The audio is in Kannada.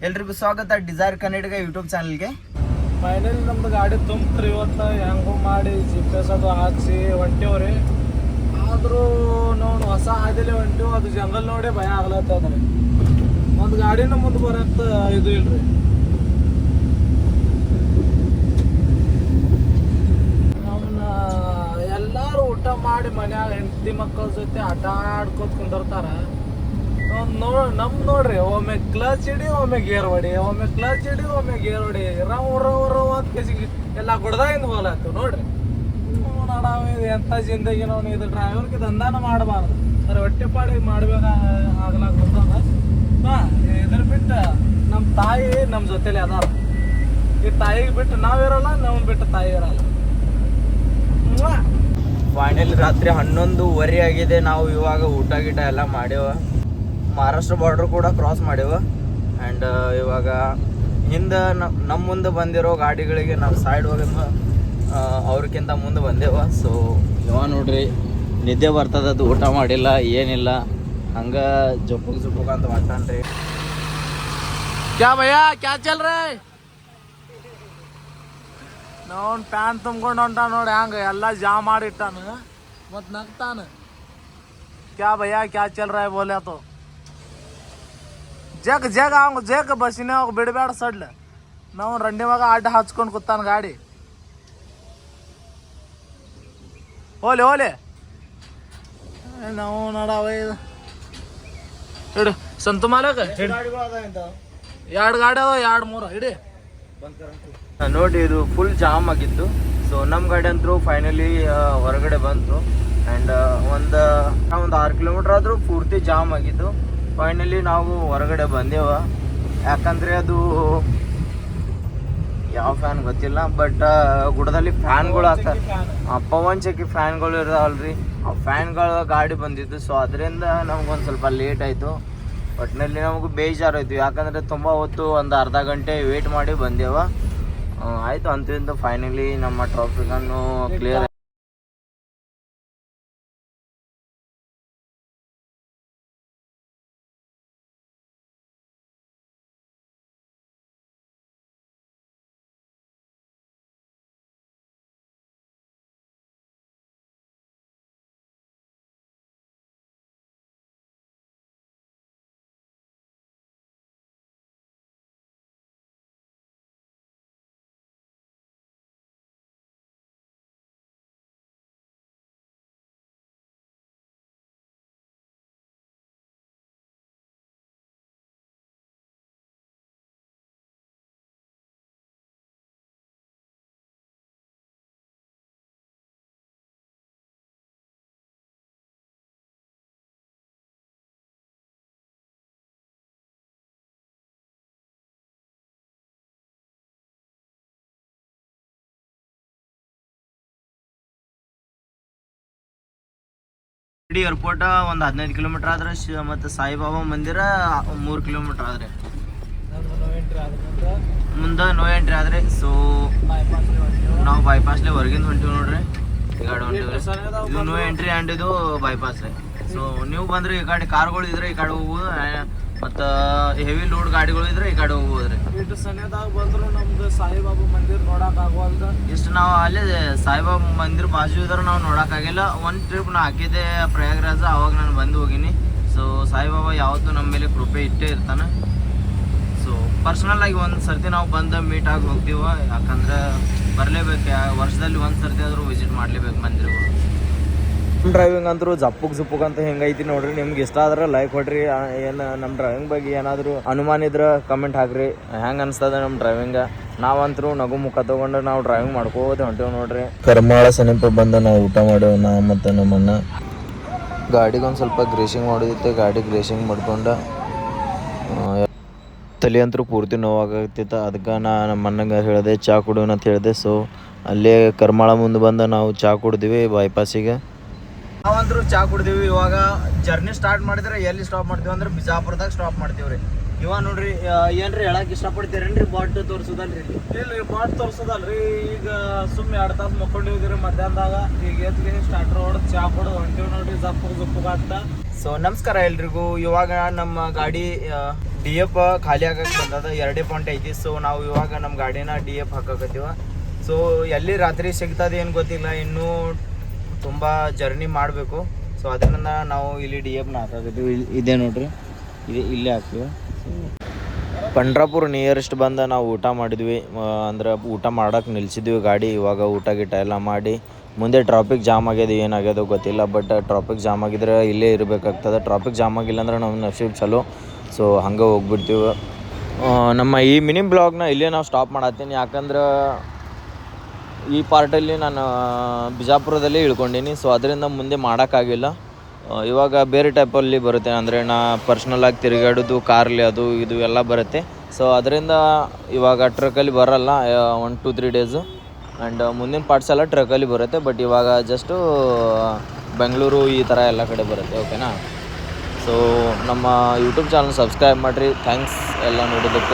ಎಲ್ರಿಗೂ ಸ್ವಾಗತ ಡಿಸೈರ್ ಕನ್ನಡಿಗ ಯೂಟ್ಯೂಬ್ ಚಾನಲ್ಗೆ. ಫೈನಲಿ ನಮ್ದು ಗಾಡಿ ತುಂಬ್ರಿ ಇವತ್ತು ಹೆಂಗೂ ಮಾಡಿ GPS ಅದು ಹಾಕ್ಸಿ ಹೊಂಟೇವ್ರಿ. ಆದರೂ ನಾವು ಹೊಸ ಹಾದಿಲಿ ಹೊಂಟೇವು, ಅದು ಜಂಗಲ್ ನೋಡಿ ಭಯ ಆಗ್ಲತ್ತದ್ರಿ. ಒಂದು ಗಾಡಿನ ಮುಂದೆ ಬರತ್ತ ಇದು ಇಲ್ರಿ. ನಮ್ಮನ್ನ ಎಲ್ಲರೂ ಊಟ ಮಾಡಿ ಮನ್ಯಾಗ ಹೆಂಡತಿ ಮಕ್ಕಳ ಜೊತೆ ಆಟ ಆಡ್ಕೋತ ಕುಂದಿರ್ತಾರ. ನೋಡ್ರಿ ಒಮ್ಮೆ ಕ್ಲಚ್ ಹಿಡಿ, ಒಮ್ಮೆ ಗೇರ್ ಹೊಡಿ, ಒಮ್ಮೆ ಕ್ಲಚ್ ಹಿಡಿ, ಒಮ್ಮೆ ಗೇರ್ ಹೊಡಿ, ರವ್ ಅಂತ ಕೆಜಿಗೆ ಎಲ್ಲ ಗುಡ್ದಾಗಿಂದ ಹೋಲಾತು ನೋಡ್ರಿ. ಎಂಥ ಜಿಂದಗಿ ನಾವು ಇದು ಡ್ರೈವರ್ಗೆ ದಂಧಾನ ಮಾಡಬಾರ್ದು ಸರ್, ಹೊಟ್ಟೆ ಪಾಡಿಗೆ ಮಾಡ್ಬೇಕ ಆಗ್ಲಾಕ ಇದ್ರ ಬಿಟ್ಟು ನಮ್ಮ ತಾಯಿ ನಮ್ಮ ಜೊತೆಲಿ ಅದಾರ. ಈ ತಾಯಿಗೆ ಬಿಟ್ಟು ನಾವಿರಲ್ಲ, ನಾವು ಬಿಟ್ಟು ತಾಯಿ ಇರಲ್ಲ. ಫೈನಲ್ ರಾತ್ರಿ 11:30 ಆಗಿದೆ. ನಾವು ಇವಾಗ ಊಟ ಗೀಟ ಎಲ್ಲ ಮಾಡ್ಯವ. ಮಹಾರಾಷ್ಟ್ರ ಬಾರ್ಡ್ರ್ ಕೂಡ ಕ್ರಾಸ್ ಮಾಡ್ಯವ. ಆ್ಯಂಡ್ ಇವಾಗ ಹಿಂದೆ ನಮ್ಮ ಮುಂದೆ ಬಂದಿರೋ ಗಾಡಿಗಳಿಗೆ ನಾವು ಸೈಡ್ ಹೋಗಿ ಅವ್ರಿಗಿಂತ ಮುಂದೆ ಬಂದೇವ. ಸೊ ಇವಾಗ ನೋಡ್ರಿ ನಿದ್ದೆ ಬರ್ತದದು, ಊಟ ಮಾಡಿಲ್ಲ ಏನಿಲ್ಲ, ಹಂಗೆ ಜೊಪ್ಪಗ್ ಅಂತ ಮಾಡ್ತಾನ್ರಿ. ಕ್ಯಾ ಭಯ್ಯ ಕ್ಯಾ ಚಲ್ ರೇ? ನೋನ್ ಪ್ಯಾನ್ ತುಂಬ್ಕೊಂಡು ಹೊಂಟ ನೋಡಿ, ಹಂಗೆ ಎಲ್ಲ ಜಾಮ್ ಮಾಡಿಟ್ಟಾನ ಮತ್ತು ನಗ್ತಾನ. ಕ್ಯಾ ಭಯ್ಯ ಕ್ಯಾ ಚಲ್ ರೇ ಬೋಲೆ ತೋ ಜಗ್ ಅವಂಗ ಜಗ್ ಬಸ್ಸಿನ ಹೋಗಿ ಬಿಡಬೇಡ ಸಡ್ಲ. ನಾವು ರಂಡಿವಾಗ ಅಡ್ಡ ಹಚ್ಕೊಂಡು ಕೂತಾನ ಗಾಡಿ. ಹೋಲೆ ನಾವು ನೋಡವ ಹಿಡು ಸಂತು ಮಾಲಕ ಎರಡು ಗಾಡಿ ಅದಾವ, 2-3 ಹಿಡಿ. ನೋಡಿ ಇದು ಫುಲ್ ಜಾಮ್ ಆಗಿತ್ತು. ಸೊ ನಮ್ಮ ಗಾಡಿ ಅಂತೂ ಫೈನಲಿ ಹೊರಗಡೆ ಬಂತು. ಆ್ಯಂಡ್ ಒಂದು 6 ಕಿಲೋಮೀಟ್ರ್ ಆದರೂ ಪೂರ್ತಿ ಜಾಮ್ ಆಗಿತ್ತು. ಫೈನಲಿ ನಾವು ಹೊರಗಡೆ ಬಂದೇವ. ಯಾಕಂದರೆ ಅದು ಯಾವ ಫ್ಯಾನ್ ಗೊತ್ತಿಲ್ಲ, ಬಟ್ ಗುಡದಲ್ಲಿ ಫ್ಯಾನ್ಗಳು ಆಗ್ತಾರೆ, ಪವನ್ ಚಕ್ಕಿ ಫ್ಯಾನ್ಗಳು ಇರ್ತಾವಲ್ರಿ, ಆ ಫ್ಯಾನ್ಗಳ ಗಾಡಿ ಬಂದಿತ್ತು. ಸೊ ಅದರಿಂದ ನಮ್ಗೊಂದು ಸ್ವಲ್ಪ ಲೇಟ್ ಆಯಿತು. ಒಟ್ಟಿನಲ್ಲಿ ನಮಗೂ ಬೇಜಾರಾಯಿತು, ಯಾಕಂದರೆ ತುಂಬ ಹೊತ್ತು ಒಂದು ಅರ್ಧ ಗಂಟೆ ವೇಟ್ ಮಾಡಿ ಬಂದೇವ. ಆಯಿತು ಅಂತೂ ಫೈನಲಿ ನಮ್ಮ ಟ್ರಾಫಿಕನ್ನು ಕ್ಲಿಯರ್. ಏರ್ಪೋರ್ಟ್ ಒಂದು 15 ಕಿಲೋಮೀಟ್ರ್ ಆದ್ರೆ, ಮತ್ತು ಸಾಯಿಬಾಬಾ ಮಂದಿರ 3 ಕಿಲೋಮೀಟ್ರ್ ಆದರೆ ಮುಂದೆ ನೋ ಎಂಟ್ರಿ ಆದರೆ. ಸೊ ನಾವು ಬೈಪಾಸ್ಲೆ ಹೊರಗಿಂದ ಹೊಂಟಿವಿ ನೋಡ್ರಿ. ಈ ಗಾಡಿ ಹೊಂಟಿವ್ರಿ, ಇದು ನೋ ಎಂಟ್ರಿ ಆ್ಯಂಡ್ ಇದು ಬೈಪಾಸ್ ರೀ. ಸೊ ನೀವು ಬಂದ್ರೆ ಈ ಕಡೆ ಕಾರ್ಗಳು ಇದ್ರೆ ಈ ಕಡೆ ಹೋಗ್ಬೋದು, ಮತ್ತು ಹೆವಿ ಲೋಡ್ ಗಾಡಿಗಳು ಇದ್ರೆ ಈ ಕಡೆ ಹೋಗ್ಬೋದು ರೀ. ಇಷ್ಟು ಸನಿಹದಾಗ ಬಂದ್ರು ನಮ್ದು ಸಾಯಿಬಾಬಾ ಮಂದಿರ ನೋಡಕ್ ಆಗೋಲ್ದ. ಇಷ್ಟು ನಾವು ಅಲ್ಲೇ ಸಾಯಿಬಾಬಾ ಮಂದಿರ ಬಾಜು ಇದ್ರೆ ನಾವು ನೋಡೋಕ್ಕಾಗಿಲ್ಲ. ಒಂದು ಟ್ರಿಪ್ ನಾ ಹಾಕಿದ್ದೆ ಪ್ರಯಾಗ್ರಾಜ, ಅವಾಗ ನಾನು ಬಂದು ಹೋಗಿನಿ. ಸೊ ಸಾಯಿಬಾಬಾ ಯಾವತ್ತೂ ನಮ್ಮ ಮೇಲೆ ಕೃಪೆ ಇಟ್ಟೇ ಇರ್ತಾನೆ. ಸೊ ಪರ್ಸ್ನಲ್ ಆಗಿ ಒಂದು ಸರ್ತಿ ನಾವು ಬಂದು ಮೀಟ್ ಆಗಿ ಹೋಗ್ತೀವ, ಯಾಕಂದ್ರೆ ಬರಲೇಬೇಕು, ವರ್ಷದಲ್ಲಿ ಒಂದು ಸರ್ತಿ ಆದರೂ ವಿಸಿಟ್ ಮಾಡಲೇಬೇಕು ಮಂದಿರಗಳು. ಡ್ರೈವಿಂಗ್ ಅಂತೂ ಜಪ್ಪುಕ್ ಅಂತ ಹೆಂಗೈತಿ ನೋಡ್ರಿ. ನಿಮ್ಗೆ ಇಷ್ಟ ಆದ್ರೆ ಲೈಕ್ ಕೊಡ್ರಿ. ಏನು ನಮ್ಮ ಡ್ರೈವಿಂಗ್ ಬಗ್ಗೆ ಏನಾದರೂ ಅನುಮಾನ ಇದ್ರೆ ಕಮೆಂಟ್ ಹಾಕ್ರಿ. ಹೆಂಗೆ ಅನಿಸ್ತದೆ ನಮ್ಮ ಡ್ರೈವಿಂಗ. ನಾವಂತರೂ ನಗು ಮುಖ ತೊಗೊಂಡು ನಾವು ಡ್ರೈವಿಂಗ್ ಮಾಡ್ಕೋತ ಹೊಂಟೇವು ನೋಡ್ರಿ. ಕರ್ಮಾಳ ಸಮೀಪ ಬಂದು ನಾವು ಊಟ ಮಾಡೇವು, ನಾ ಮತ್ತು ನಮ್ಮನ್ನ. ಗಾಡಿಗೊಂದು ಸ್ವಲ್ಪ ಗ್ರೇಸಿಂಗ್ ಮಾಡೋದಿತ್ತೆ, ಗಾಡಿ ಗ್ರೇಸಿಂಗ್ ಮಾಡ್ಕೊಂಡು ತಲೆ ಅಂತೂ ಪೂರ್ತಿ ನೋವಾಗತ್ತಿತ್ತು. ಅದಕ್ಕೆ ನಮ್ಮ ಅಣ್ಣಗೆ ಹೇಳಿದೆ ಚಹಾ ಕುಡಿಯೋಣ ಅಂತ ಹೇಳಿದೆ. ಸೊ ಅಲ್ಲೇ ಕರ್ಮಾಳ ಮುಂದೆ ಬಂದು ನಾವು ಚಹಾ ಕುಡಿದ್ವಿ ಬೈಪಾಸಿಗೆ. ನಾವಂತರೂ ಚಹಾ ಕುಡಿದೀವಿ. ಇವಾಗ ಜರ್ನಿ ಸ್ಟಾರ್ಟ್ ಮಾಡಿದ್ರೆ ಎಲ್ಲಿ ಸ್ಟಾಪ್ ಮಾಡ್ತೀವಿ ಅಂದ್ರೆ ಬಿಜಾಪುರದಾಗ ಸ್ಟಾಪ್ ಮಾಡ್ತೀವಿ ರೀ. ಇವಾಗ ನೋಡ್ರಿ ಏನ್ರಿ ಹೇಳಕ್ ಇಷ್ಟಪಡ್ತೀರೇನ್ರಿ? ಬಾಟ್ ತೋರಿಸೋದಲ್ರಿ? ಇಲ್ರಿ ಬಾಟ್ ತೋರಿಸೋದಲ್ರಿ. ಈಗ ಸುಮ್ಮನೆ 2 ತಾಸು ಮಕ್ಕೊಂಡಿದ್ರಿ ಮಧ್ಯಾಹ್ನದಾಗ. ಈಗ ಎತ್ತೀನಿ ಸ್ಟಾರ್ಟರ್ ಹೊಡೆದು ಚಹಾ ಕೊಡೋದು ಹೊಂಟಿವಿ ನೋಡ್ರಿ, ಜಪ್ಪುಗ ಆಗ್ತಾ. ಸೊ ನಮಸ್ಕಾರ ಎಲ್ರಿಗೂ. ಇವಾಗ ನಮ್ಮ ಗಾಡಿ ಡಿ ಎಫ್ ಖಾಲಿ ಆಗಕ್ಕೆ ಬಂದದ 2 ಪಾಯಿಂಟ್ ಐತಿ. ಸೊ ನಾವು ಇವಾಗ ನಮ್ಮ ಗಾಡಿನ ಡಿ ಎಫ್ ಹಾಕಕತ್ತೀವ. ಸೊ ಎಲ್ಲಿ ರಾತ್ರಿ ಸಿಗ್ತದೆ ಏನು ಗೊತ್ತಿಲ್ಲ, ಇನ್ನೂ ತುಂಬ ಜರ್ನಿ ಮಾಡಬೇಕು. ಸೊ ಅದರಿಂದ ನಾವು ಇಲ್ಲಿ ಡಿ ಎಫ್ನ ಹಾಕಕತ್ತೀವಿ. ಇದೇ ನೋಡ್ರಿ, ಇಲ್ಲೇ ಹಾಕ್ತೀವಿ. ಪಂಡ್ರಾಪುರ ನಿಯರೆಸ್ಟ್ ಬಂದ ನಾವು ಊಟ ಮಾಡಿದ್ವಿ. ಅಂದ್ರೆ ಊಟ ಮಾಡೋಕೆ ನಿಲ್ಸಿದ್ವಿ ಗಾಡಿ. ಇವಾಗ ಊಟ ಗೀಟ ಎಲ್ಲ ಮಾಡಿ ಮುಂದೆ ಟ್ರಾಫಿಕ್ ಜಾಮ್ ಆಗ್ಯದ ಏನಾಗ್ಯದೋ ಗೊತ್ತಿಲ್ಲ, ಬಟ್ ಟ್ರಾಫಿಕ್ ಜಾಮ್ ಆಗಿದ್ರೆ ಇಲ್ಲೇ ಇರಬೇಕಾಗ್ತದೆ. ಟ್ರಾಫಿಕ್ ಜಾಮ್ ಆಗಿಲ್ಲ ಅಂದ್ರೆ ನಮ್ಮ ನಸೀಬ್ ಚಲೋ. ಸೊ ಹಂಗೆ ಹೋಗ್ಬಿಡ್ತೀವಿ. ನಮ್ಮ ಈ ಮಿನಿ ಬ್ಲಾಗ್ನ ಇಲ್ಲೇ ನಾವು ಸ್ಟಾಪ್ ಮಾಡತ್ತೀನಿ, ಯಾಕಂದ್ರೆ ಈ ಪಾರ್ಟಲ್ಲಿ ನಾನು ಬಿಜಾಪುರದಲ್ಲಿ ಇಳ್ಕೊಂಡೀನಿ. ಸೊ ಅದರಿಂದ ಮುಂದೆ ಮಾಡೋಕ್ಕಾಗಿಲ್ಲ. ಇವಾಗ ಬೇರೆ ಟೈಪಲ್ಲಿ ಬರುತ್ತೆ, ಅಂದರೆ ನಾ ಪರ್ಸ್ನಲಾಗಿ ತಿರುಗಾಡೋದು ಕಾರ್ಲಿ ಅದು ಇದು ಎಲ್ಲ ಬರುತ್ತೆ. ಸೊ ಅದರಿಂದ ಇವಾಗ ಟ್ರಕ್ಕಲ್ಲಿ ಬರೋಲ್ಲ 1-2-3 ಡೇಸು. ಆ್ಯಂಡ್ ಮುಂದಿನ ಪಾರ್ಟ್ಸ್ ಎಲ್ಲ ಟ್ರಕ್ಕಲ್ಲಿ ಬರುತ್ತೆ. ಬಟ್ ಇವಾಗ ಜಸ್ಟು ಬೆಂಗಳೂರು ಈ ಥರ ಎಲ್ಲ ಕಡೆ ಬರುತ್ತೆ. ಓಕೆನಾ? ಸೊ ನಮ್ಮ ಯೂಟ್ಯೂಬ್ ಚಾನಲ್ ಸಬ್ಸ್ಕ್ರೈಬ್ ಮಾಡಿರಿ. ಥ್ಯಾಂಕ್ಸ್ ಎಲ್ಲ ನೋಡೋದಕ್ಕೆ.